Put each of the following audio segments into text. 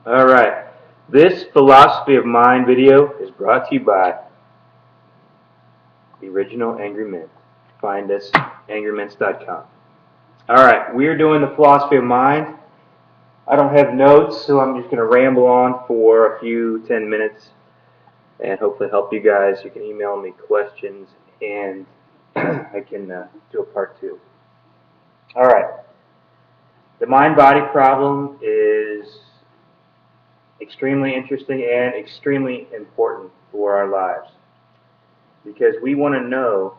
Alright, this Philosophy of Mind video is brought to you by the original Angry Mint. Find us angrymints.com. Alright, we're doing the Philosophy of Mind. I don't have notes, so I'm just going to ramble on for a few 10 minutes and hopefully help you guys. You can email me questions and I can do a part 2. Alright, the mind-body problem is extremely interesting and extremely important for our lives because we want to know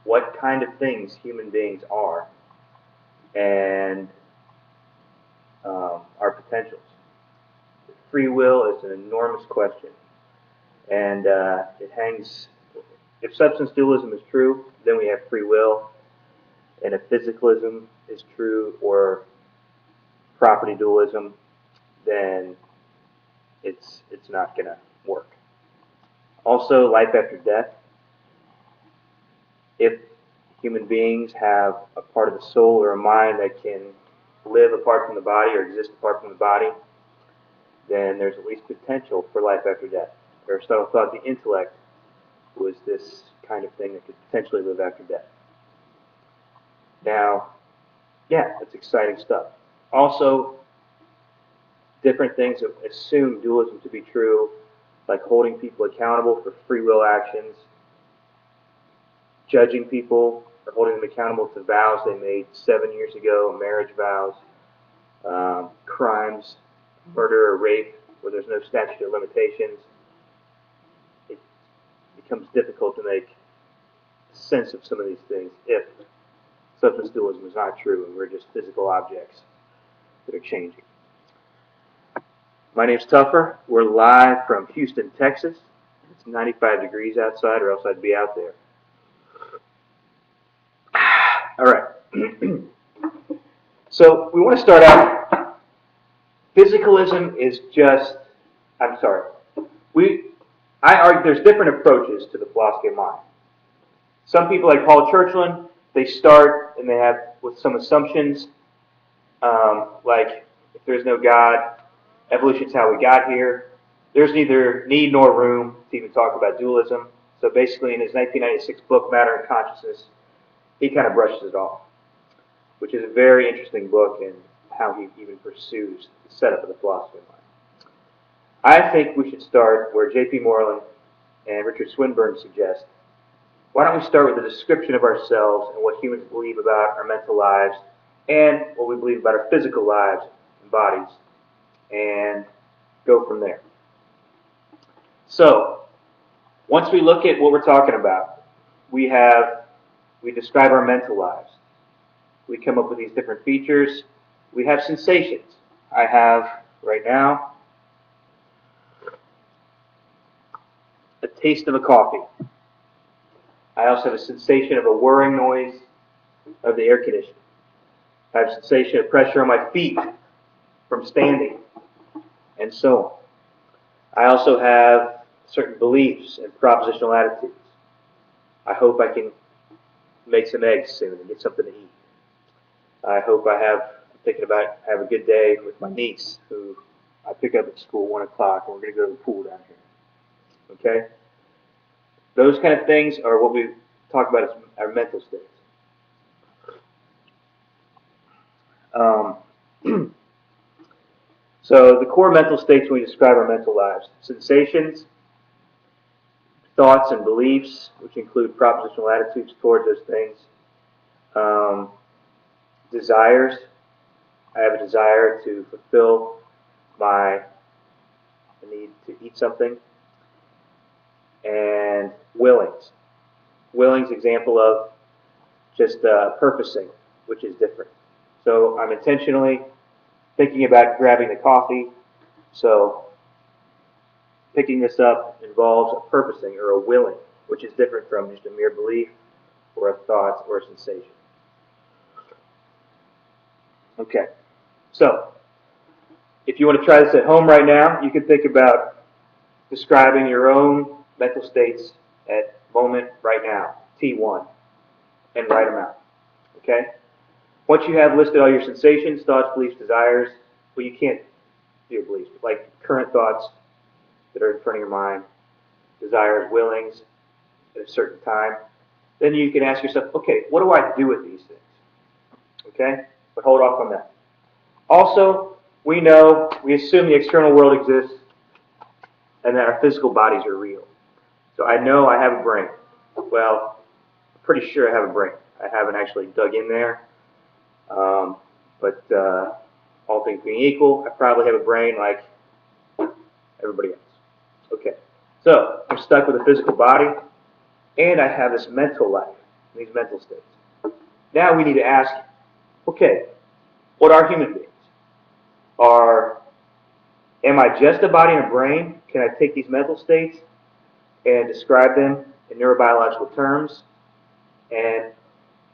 what kind of things human beings are and our potentials. Free will is an enormous question, and it hangs. If substance dualism is true, then we have free will, and if physicalism is true or property dualism, then it's not going to work. Also, life after death. If human beings have a part of the soul or a mind that can live apart from the body or exist apart from the body, then there's at least potential for life after death. Aristotle thought the intellect was this kind of thing that could potentially live after death. Now, yeah, that's exciting stuff. Also, different things that assume dualism to be true, like holding people accountable for free will actions, judging people or holding them accountable to vows they made 7 years ago, marriage vows, crimes, murder or rape, where there's no statute of limitations. It becomes difficult to make sense of some of these things if substance dualism is not true and we're just physical objects that are changing. My name's Tuffer. We're live from Houston, Texas. It's 95 degrees outside, or else I'd be out there. All right. So we want to start out. Physicalism is just. I'm sorry. I argue there's different approaches to the philosophy of mind. Some people, like Paul Churchland, they start and they have with some assumptions, like if there's no God, evolution's how we got here. There's neither need nor room to even talk about dualism. So basically, in his 1996 book, Matter and Consciousness, he kind of brushes it off, which is a very interesting book in how he even pursues the setup of the philosophy of mind. I think we should start where J.P. Moreland and Richard Swinburne suggest. Why don't we start with a description of ourselves and what humans believe about our mental lives and what we believe about our physical lives and bodies, and go from there. So, once we look at what we're talking about, we describe our mental lives. We come up with these different features. We have sensations. I have, right now, a taste of a coffee. I also have a sensation of a whirring noise of the air conditioning. I have a sensation of pressure on my feet from standing, and so on. I also have certain beliefs and propositional attitudes. I hope I can make some eggs soon and get something to eat. I hope I'm thinking about have a good day with my niece, who I pick up at school 1 o'clock, and we're going to go to the pool down here. Okay? Those kind of things are what we talk about as our mental states. So the core mental states when we describe our mental lives: sensations, thoughts and beliefs, which include propositional attitudes toward those things. Desires. I have a desire to fulfill my need to eat something. And willings. Willings, example of just purposing, which is different. So I'm intentionally thinking about grabbing the coffee. So picking this up involves a purposing or a willing, which is different from just a mere belief or a thought or a sensation. Okay, so if you want to try this at home right now, you can think about describing your own mental states at moment right now, T1, and write them out. Okay? Once you have listed all your sensations, thoughts, beliefs, desires, well, you can't your beliefs, like current thoughts that are in front of your mind, desires, willings at a certain time. Then you can ask yourself, okay, what do I do with these things? Okay? But hold off on that. Also, we assume the external world exists and that our physical bodies are real. So I know I have a brain. Well, I'm pretty sure I have a brain. I haven't actually dug in there. But all things being equal, I probably have a brain like everybody else. Okay. So I'm stuck with a physical body, and I have this mental life, these mental states. Now we need to ask, okay, what are human beings? Am I just a body and a brain? Can I take these mental states and describe them in neurobiological terms?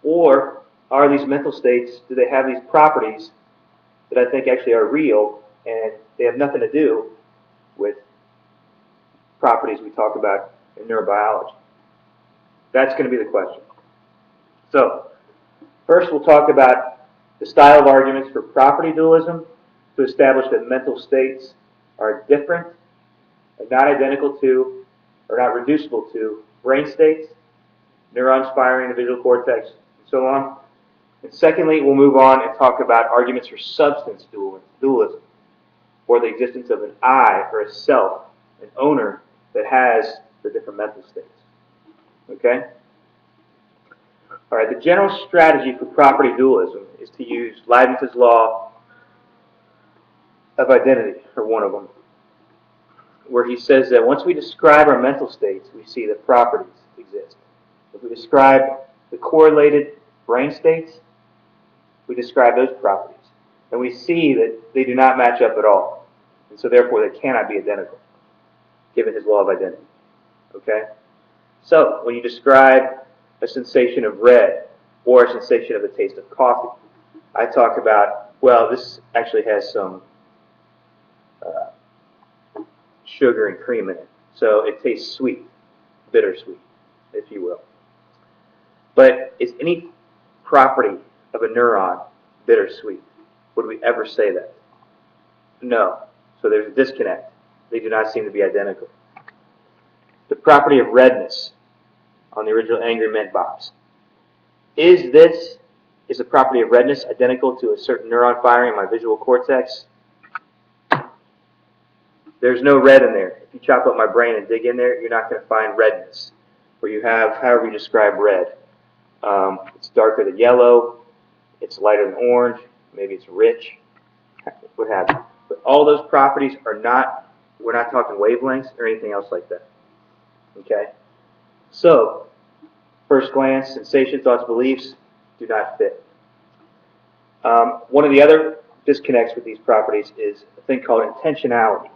Or are these mental states, do they have these properties that I think actually are real, and they have nothing to do with properties we talk about in neurobiology? That's going to be the question. So, first we'll talk about the style of arguments for property dualism to establish that mental states are different and not identical to, or not reducible to, brain states, neurons firing in the visual cortex, and so on. And secondly, we'll move on and talk about arguments for substance dualism, or the existence of an I, or a self, an owner that has the different mental states. Okay? All right, the general strategy for property dualism is to use Leibniz's law of identity, or one of them, where he says that once we describe our mental states, we see that properties exist. If we describe the correlated brain states, we describe those properties. And we see that they do not match up at all. And so therefore they cannot be identical, given his law of identity. Okay? So, when you describe a sensation of red or a sensation of the taste of coffee, I talk about, well, this actually has some sugar and cream in it. So it tastes sweet, bittersweet, if you will. But is any property of a neuron bittersweet? Would we ever say that? No. So there's a disconnect. They do not seem to be identical. The property of redness on the original Angry Mint box. Is the property of redness identical to a certain neuron firing in my visual cortex? There's no red in there. If you chop up my brain and dig in there, you're not going to find redness. Where you have, however you describe red. It's darker than yellow, it's lighter than orange, maybe it's rich, what have you. But all those properties are not, we're not talking wavelengths or anything else like that. Okay? So, first glance, sensation, thoughts, beliefs do not fit. One of the other disconnects with these properties is a thing called intentionality.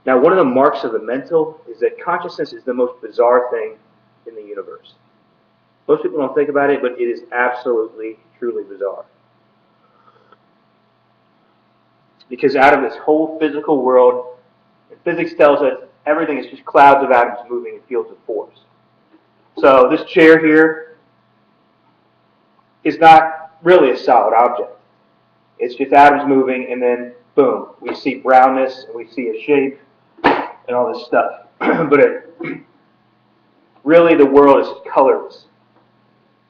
Now, one of the marks of the mental is that consciousness is the most bizarre thing in the universe. Most people don't think about it, but it is absolutely, truly bizarre. Because out of this whole physical world, and physics tells us everything is just clouds of atoms moving in fields of force. So this chair here is not really a solid object. It's just atoms moving, and then boom, we see brownness, and we see a shape, and all this stuff. But really, the world is colorless.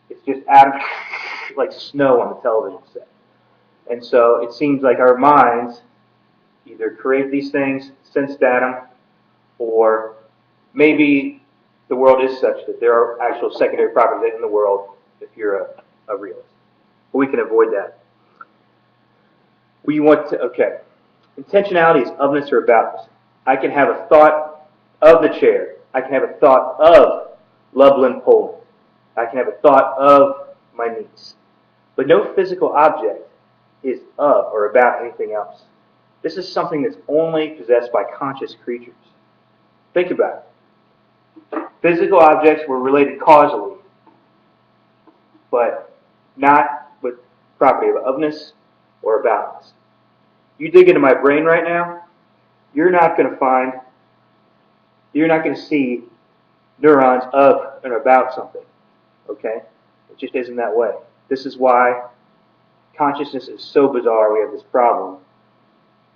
It's just atoms, like snow on the television set. And so it seems like our minds either create these things, sense datum, or maybe the world is such that there are actual secondary properties in the world if you're a realist. But we can avoid that. Okay. Intentionality is ofness or aboutness. I can have a thought of the chair. I can have a thought of Lublin, Poland. I can have a thought of my niece. But no physical object is of or about anything else. This is something that's only possessed by conscious creatures. Think about it. Physical objects were related causally, but not with property of ofness or aboutness. You dig into my brain right now, you're not going to see neurons of and about something. Okay? It just isn't that way. This is why consciousness is so bizarre. We have this problem.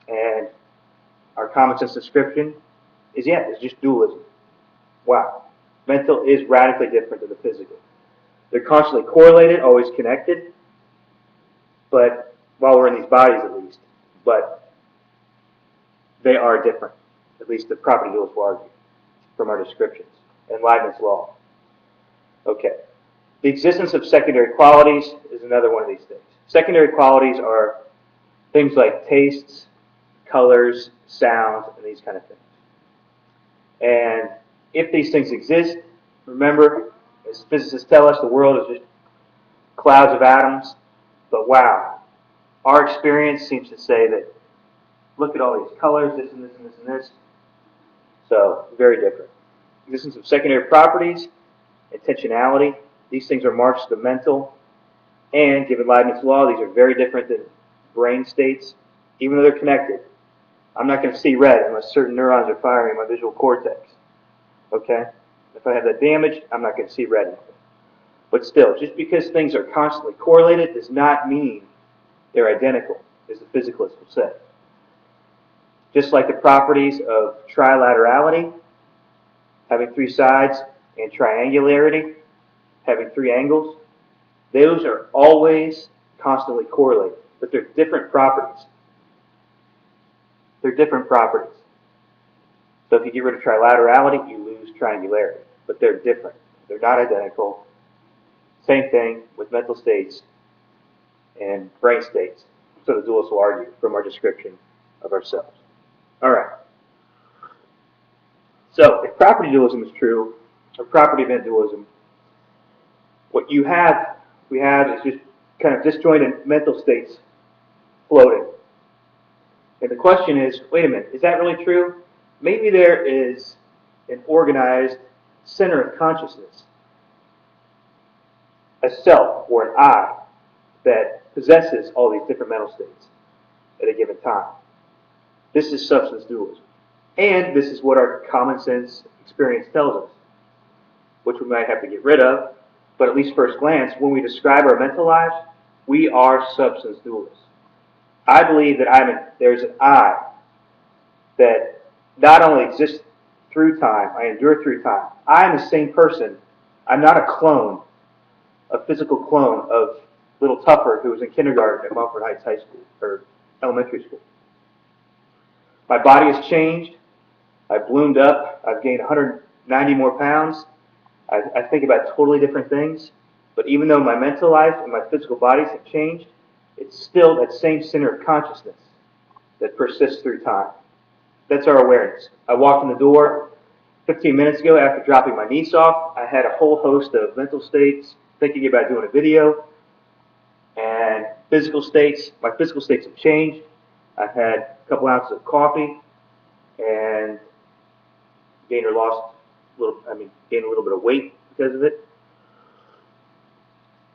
And common sense description is, yeah, it's just dualism. Wow. Mental is radically different than the physical. They're constantly correlated, always connected, but while we're in these bodies at least, but they are different. At least the property dualists will argue from our descriptions and Leibniz law. Okay. The existence of secondary qualities is another one of these things. Secondary qualities are things like tastes, colors, sounds, and these kind of things. And if these things exist, remember, as physicists tell us, the world is just clouds of atoms. But wow, our experience seems to say that, look at all these colors, this and this and this and this. So, very different. Existence of secondary properties, intentionality. These things are marks of the mental. And given Leibniz law, these are very different than brain states, even though they're connected. I'm not going to see red unless certain neurons are firing in my visual cortex. Okay? If I have that damage, I'm not going to see red anymore. But still, just because things are constantly correlated does not mean they're identical, as the physicalists will say. Just like the properties of trilaterality, having three sides, and triangularity, having three angles, those are always constantly correlated, but they're different properties. They're different properties. So if you get rid of trilaterality, you lose triangularity, but they're different. They're not identical. Same thing with mental states and brain states. So the dualists will argue from our description of ourselves. All right. So if property dualism is true, or property event dualism, what we have is just kind of disjointed mental states floating. And the question is, wait a minute, is that really true? Maybe there is an organized center of consciousness, a self or an I, that possesses all these different mental states at a given time. This is substance dualism. And this is what our common sense experience tells us, which we might have to get rid of, but at least first glance, when we describe our mental lives, we are substance dualists. I believe that there's an I that not only exists through time, I endure through time. I am the same person. I'm not a clone, a physical clone of little Tuffer who was in kindergarten at Mumford Heights High School, or elementary school. My body has changed. I've bloomed up. I've gained 190 more pounds. I think about totally different things. But even though my mental life and my physical bodies have changed, it's still that same center of consciousness that persists through time. That's our awareness. I walked in the door 15 minutes ago after dropping my niece off. I had a whole host of mental states, thinking about doing a video, and physical states. My physical states have changed. I've had a couple ounces of coffee and gained a little bit of weight because of it.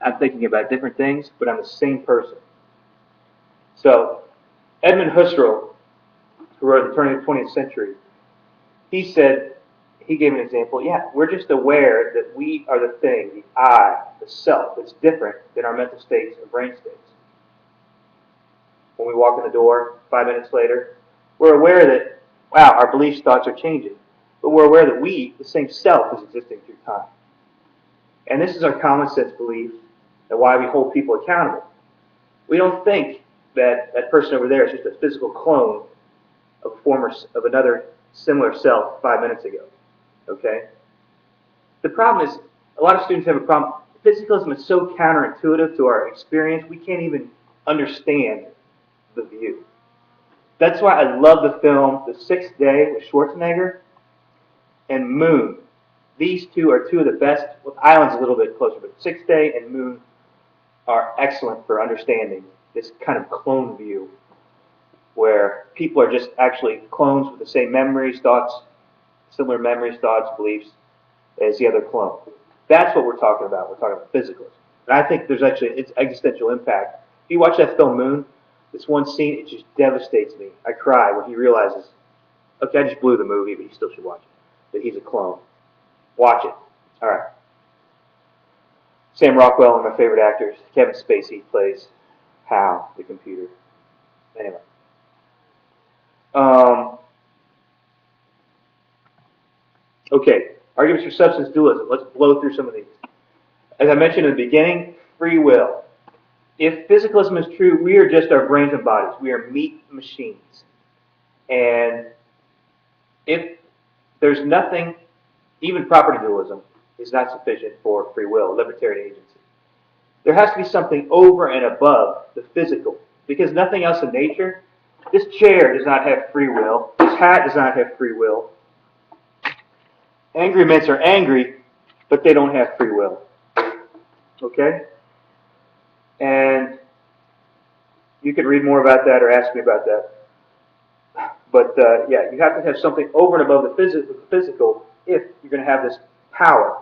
I'm thinking about different things, but I'm the same person. So, Edmund Husserl, who wrote The Turn of the 20th Century, he gave an example, yeah, we're just aware that we are the thing, the I, the self, that's different than our mental states and brain states. When we walk in the door 5 minutes later, we're aware that, wow, our beliefs, thoughts are changing. But we're aware that we, the same self, is existing through time. And this is our common sense belief and why we hold people accountable. We don't think that that person over there is just a physical clone of another similar self 5 minutes ago. Okay? The problem is, a lot of students have a problem. Physicalism is so counterintuitive to our experience, we can't even understand the view. That's why I love the film The Sixth Day with Schwarzenegger and Moon. These two are two of the best. Well, Island's a little bit closer, but Sixth Day and Moon are excellent for understanding this kind of clone view where people are just actually clones with the same memories, thoughts, similar memories, thoughts, beliefs as the other clone. That's what we're talking about. We're talking about physicalism. And I think there's actually its existential impact. If you watch that film Moon, this one scene, it just devastates me. I cry when he realizes, okay, I just blew the movie, but you still should watch it, that he's a clone. Watch it. All right. Sam Rockwell, one of my favorite actors. Kevin Spacey plays Hal, the computer. Anyway. Okay, arguments for substance dualism. Let's blow through some of these. As I mentioned in the beginning, free will. If physicalism is true, we are just our brains and bodies. We are meat machines. And if there's nothing, even property dualism is not sufficient for free will, libertarian agency. There has to be something over and above the physical, because nothing else in nature, this chair does not have free will, this hat does not have free will. Angry men are angry, but they don't have free will. Okay? And you can read more about that or ask me about that. But yeah, you have to have something over and above the physical if you're going to have this power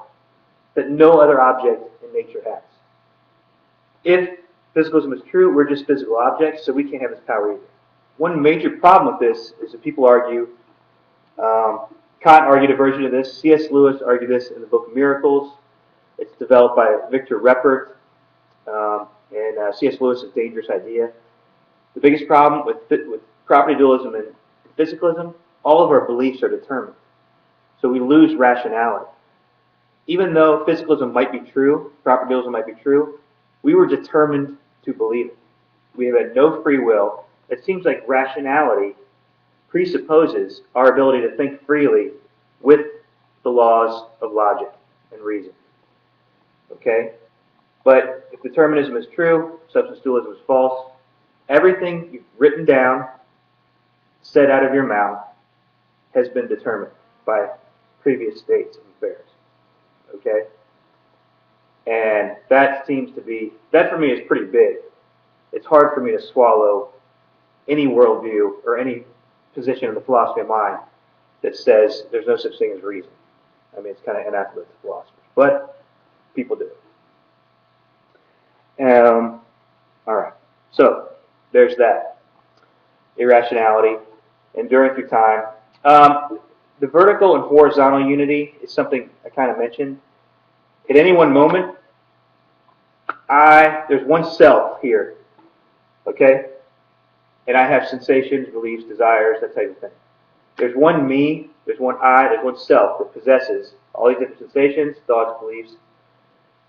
that no other object in nature has. If physicalism is true, we're just physical objects, so we can't have this power either. One major problem with this is that people argue, Kant argued a version of this, C.S. Lewis argued this in the book Miracles. It's developed by Victor Reppert and C.S. Lewis's Dangerous Idea. The biggest problem with property dualism and physicalism, all of our beliefs are determined. So we lose rationality. Even though physicalism might be true, property dualism might be true, we were determined to believe it. We have had no free will. It seems like rationality presupposes our ability to think freely with the laws of logic and reason. Okay? But if determinism is true, substance dualism is false, everything you've written down, said out of your mouth, has been determined by previous states of affairs. Okay? And that seems to be, that for me is pretty big. It's hard for me to swallow any worldview or any position in the philosophy of mind that says there's no such thing as reason. I mean, it's kind of anathema to philosophers, but people do it. All right, so there's that. Irrationality, enduring through time. The vertical and horizontal unity is something I kind of mentioned. At any one moment, there's one self here, okay? And I have sensations, beliefs, desires, that type of thing. There's one me, there's one I, there's one self that possesses all these different sensations, thoughts, beliefs,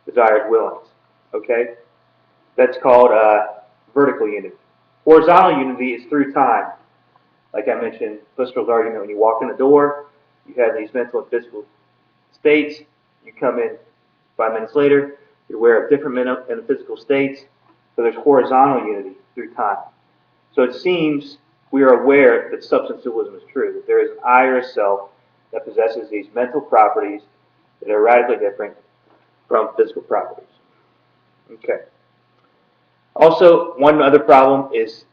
desires, willings, okay? That's called vertical unity. Horizontal unity is through time. Like I mentioned, Husserl's argument, when you walk in the door, you have these mental and physical states. You come in 5 minutes later, you're aware of different mental and physical states. So there's horizontal unity through time. So it seems we are aware that substance dualism is true, that there is an I or a self that possesses these mental properties that are radically different from physical properties. Okay. Also, one other problem is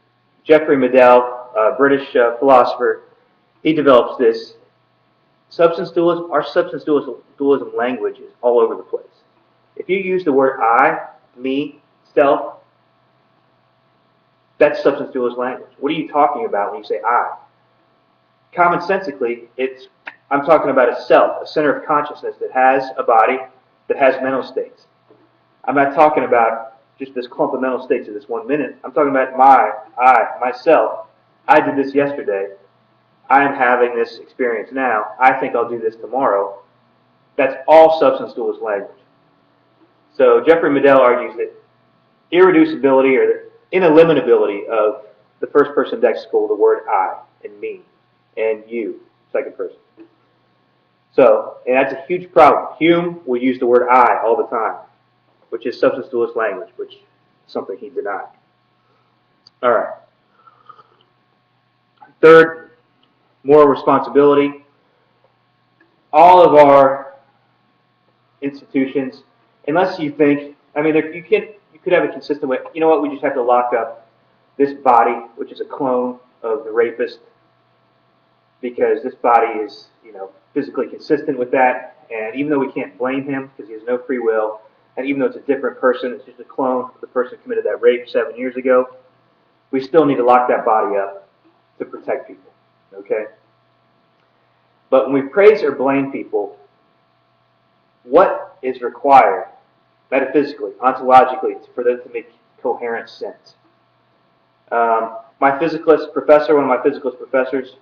Geoffrey Medell, a British philosopher, he develops this. Substance dualism, our substance dualism language is all over the place. If you use the word I, me, self, that's substance dualist language. What are you talking about when you say I? Commonsensically, I'm talking about a self, a center of consciousness that has a body, that has mental states. I'm not talking about just this clump of mental states in this 1 minute. I'm talking about myself. I did this yesterday. I am having this experience now. I think I'll do this tomorrow. That's all substance dualist language. So Geoffrey Medell argues that irreducibility or the ineliminability of the first person lexical, the word I and me and you, second person. So, and that's a huge problem. Hume will use the word I all the time, which is substance dualist language, which is something he denied. All right. Third, moral responsibility. All of our institutions, unless you think, I mean, you could have a consistent way. You know what? We just have to lock up this body, which is a clone of the rapist, because this body is, physically consistent with that. And even though we can't blame him because he has no free will, and even though it's a different person, it's just a clone of the person who committed that rape 7 years ago, we still need to lock that body up to protect people. Okay? But when we praise or blame people, what is required metaphysically, ontologically, for them to make coherent sense? My physicalist professor, one of my physicalist professors,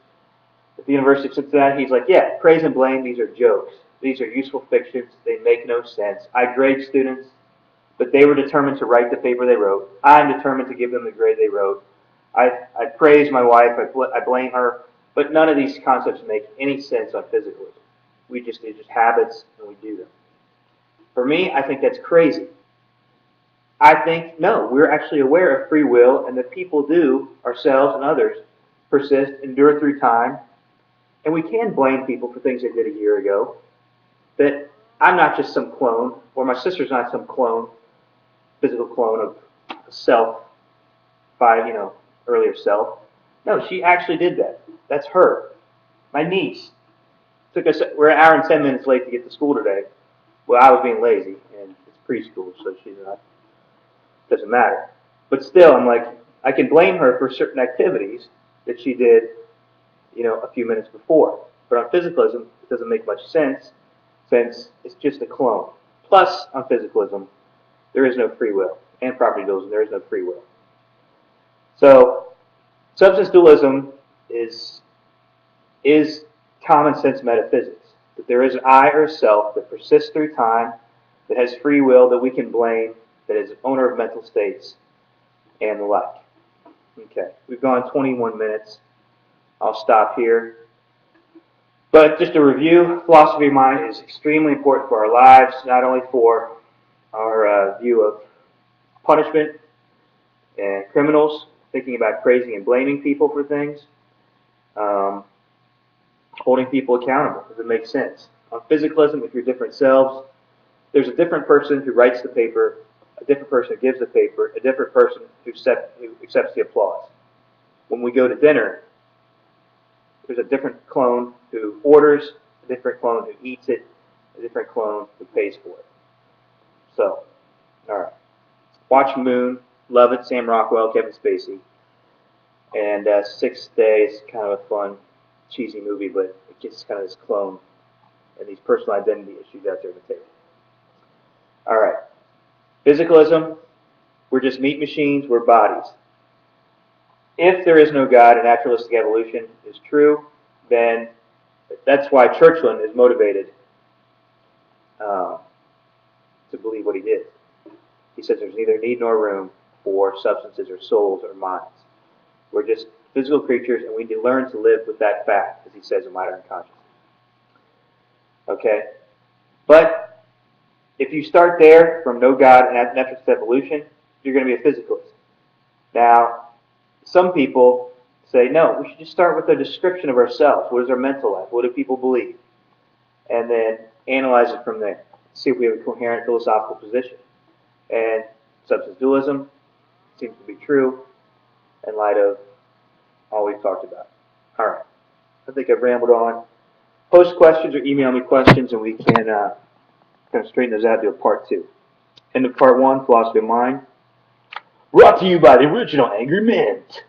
at the University of Cincinnati. He's like, yeah, praise and blame, these are jokes. These are useful fictions. They make no sense. I grade students, but they were determined to write the paper they wrote. I'm determined to give them the grade they wrote. I praise my wife. I blame her. But none of these concepts make any sense on physicalism. They're just habits, and we do them. For me, I think that's crazy. I think, no, we're actually aware of free will, and that people do, ourselves and others, persist, endure through time, and we can blame people for things they did a year ago. That I'm not just some clone, or my sister's not some clone, physical clone of a self, earlier self. No, she actually did that. That's her. My niece. We're an hour and 10 minutes late to get to school today. Well, I was being lazy, and it's preschool, so she's not, doesn't matter. But still, I'm like, I can blame her for certain activities that she did, a few minutes before. But on physicalism, it doesn't make much sense, since it's just a clone. Plus, on physicalism, there is no free will. And property dualism, there is no free will. So, substance dualism is common sense metaphysics. That there is an I or a self that persists through time, that has free will, that we can blame, that is owner of mental states, and the like. Okay, we've gone 21 minutes. I'll stop here. But just to review, philosophy of mind is extremely important for our lives, not only for our view of punishment and criminals, thinking about praising and blaming people for things, holding people accountable. Does it make sense? On physicalism, if you're different selves, there's a different person who writes the paper, a different person who gives the paper, a different person who accepts the applause. When we go to dinner, there's a different clone who orders, a different clone who eats it, a different clone who pays for it. So, all right. Watch Moon, love it, Sam Rockwell, Kevin Spacey. And Sixth Day is kind of a fun, cheesy movie, but it gets kind of this clone and these personal identity issues out there on the table. All right. Physicalism, we're just meat machines, we're bodies. If there is no God and naturalistic evolution is true, then that's why Churchland is motivated to believe what he did. He says there's neither need nor room for substances or souls or minds. We're just physical creatures, and we need to learn to live with that fact, as he says in Modern Consciousness. Okay? But if you start there from no God and naturalistic evolution, you're going to be a physicalist. Now, some people say, no, we should just start with a description of ourselves. What is our mental life? What do people believe? And then analyze it from there. See if we have a coherent philosophical position. And substance dualism seems to be true in light of all we've talked about. All right. I think I've rambled on. Post questions or email me questions, and we can kind of straighten those out and do a part 2. End of part 1, Philosophy of Mind. Brought to you by the original Angry Mint.